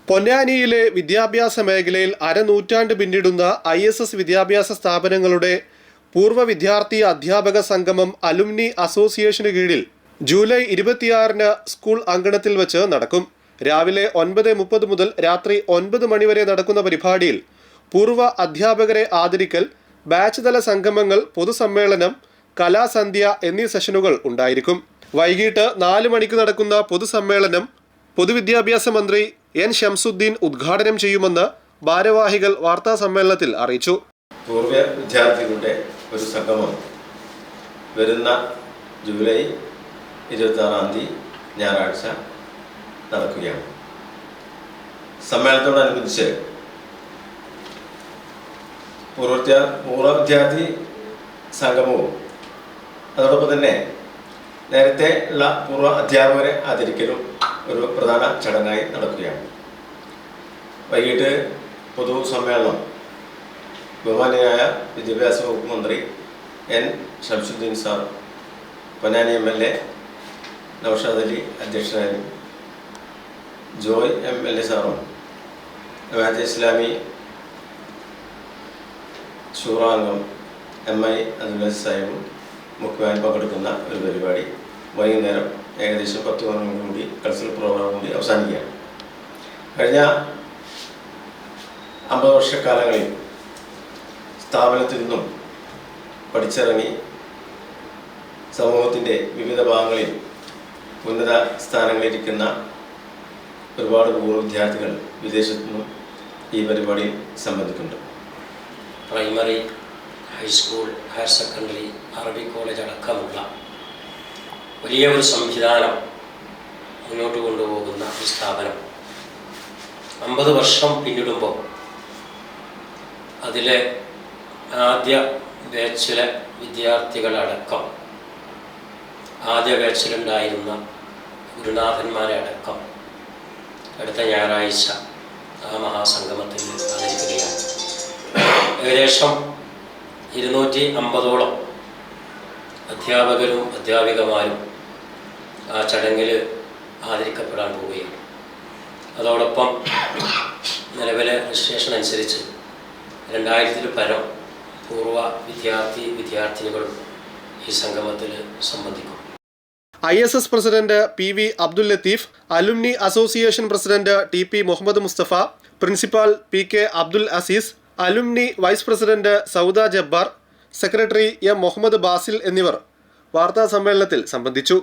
പൊന്നാനിയിലെ വിദ്യാഭ്യാസ മേഖലയിൽ അരനൂറ്റാണ്ട് പിന്നിടുന്ന ISS വിദ്യാഭ്യാസ സ്ഥാപനങ്ങളുടെ പൂർവ്വ വിദ്യാർത്ഥി അധ്യാപക സംഗമം അലുമിനി അസോസിയേഷന് കീഴിൽ ജൂലൈ 26-ന് സ്കൂൾ അങ്കണത്തിൽ വെച്ച് നടക്കും. രാവിലെ 9:30 മുതൽ രാത്രി 9 മണി വരെ നടക്കുന്ന പരിപാടിയിൽ പൂർവ്വ അധ്യാപകരെ ആദരിക്കൽ, ബാച്ച് തല സംഗമങ്ങൾ, പൊതുസമ്മേളനം, കലാസന്ധ്യ എന്നീ സെഷനുകൾ ഉണ്ടായിരിക്കും. വൈകിട്ട് 4 മണിക്ക് നടക്കുന്ന പൊതുസമ്മേളനം പൊതുവിദ്യാഭ്യാസ മന്ത്രി N. ഷംസുദ്ദീൻ ഉദ്ഘാടനം ചെയ്യുമെന്ന് ഭാരവാഹികൾ വാർത്താ സമ്മേളനത്തിൽ അറിയിച്ചു. പൂർവ്വ വിദ്യാർത്ഥികളുടെ ഒരു സംഗമം വരുന്ന ജൂലൈ 26-ാം തീയതി ഞായറാഴ്ച നടക്കുകയാണ്. സമ്മേളനത്തോടനുബന്ധിച്ച് പൂർവ്വ വിദ്യാർത്ഥി സംഗമവും അതോടൊപ്പം തന്നെ നേരത്തെ ഉള്ള പൂർവ്വ അധ്യാപകരെ ആദരിക്കലും ഒരു പ്രധാന ചടങ്ങായി നടക്കുകയാണ്. വൈകിട്ട് പൊതുസമ്മേളനം ബഹുമാന്യനായ വിദ്യാഭ്യാസ വകുപ്പ് മന്ത്രി N. Shamsuddin sir, Ponnani MLA Naushad Ali അധ്യക്ഷനായും, ജോയ് MLA സാറും, ജമാഅത്തെ ഇസ്ലാമി ശൂറ അംഗം MI അബ്ദുൽ സാഹിബും മുഖ്യമായി പങ്കെടുക്കുന്ന ഒരു പരിപാടി വൈകുന്നേരം ഏകദേശം 10 മണിയോട് കൂടി കൾച്ചറൽ പ്രോഗ്രാം കൂടി അവസാനിക്കുകയാണ്. കഴിഞ്ഞ 50 വർഷക്കാലങ്ങളിൽ സ്ഥാപനത്തിൽ നിന്നും പഠിച്ചിറങ്ങി സമൂഹത്തിൻ്റെ വിവിധ ഭാഗങ്ങളിൽ ഉന്നത സ്ഥാനങ്ങളിലിരിക്കുന്ന ഒരുപാട് പൂർവ്വ വിദ്യാർത്ഥികൾ വിദേശത്തു നിന്നും ഈ പരിപാടിയിൽ സംബന്ധിക്കുന്നുണ്ട്. പ്രൈമറി, ഹൈസ്കൂൾ, ഹയർ സെക്കൻഡറി, അറബി കോളേജ് അടക്കമുള്ള വലിയ ഒരു സംവിധാനം മുന്നോട്ട് കൊണ്ടുപോകുന്ന ഒരു സ്ഥാപനം 50 വർഷം പിന്നിടുമ്പോൾ അതിലെ ആദ്യ ബാച്ചിലെ വിദ്യാർത്ഥികളടക്കം, ആദ്യ ബാച്ചിലുണ്ടായിരുന്ന ഗുരുനാഥന്മാരെ അടക്കം അടുത്ത ഞായറാഴ്ച ആ മഹാസംഗമത്തിൽ ആദരിക്കുകയാണ്. ഏകദേശം 250ഓളം അധ്യാപകരും അധ്യാപികമാരും ആ ചടങ്ങിൽ ആദരിക്കപ്പെടാൻ പോവുകയാണ്. അതോടൊപ്പം നിലവിലെ രജിസ്ട്രേഷൻ അനുസരിച്ച് 2000-ൽ പരം പൂർവ്വ വിദ്യാർത്ഥിനികളും ഈ സംഗമത്തിൽ സംബന്ധിക്കും. ISS president PV Abdul Latheef, alumni association president TP Muhammad Mustafa, principal PK Abdul Azeez, alumni vice president Sauda Jabbar, secretary M. Muhammad Basil എന്നിവർ വാർത്താ സമ്മേളനത്തിൽ സംബന്ധിച്ചു.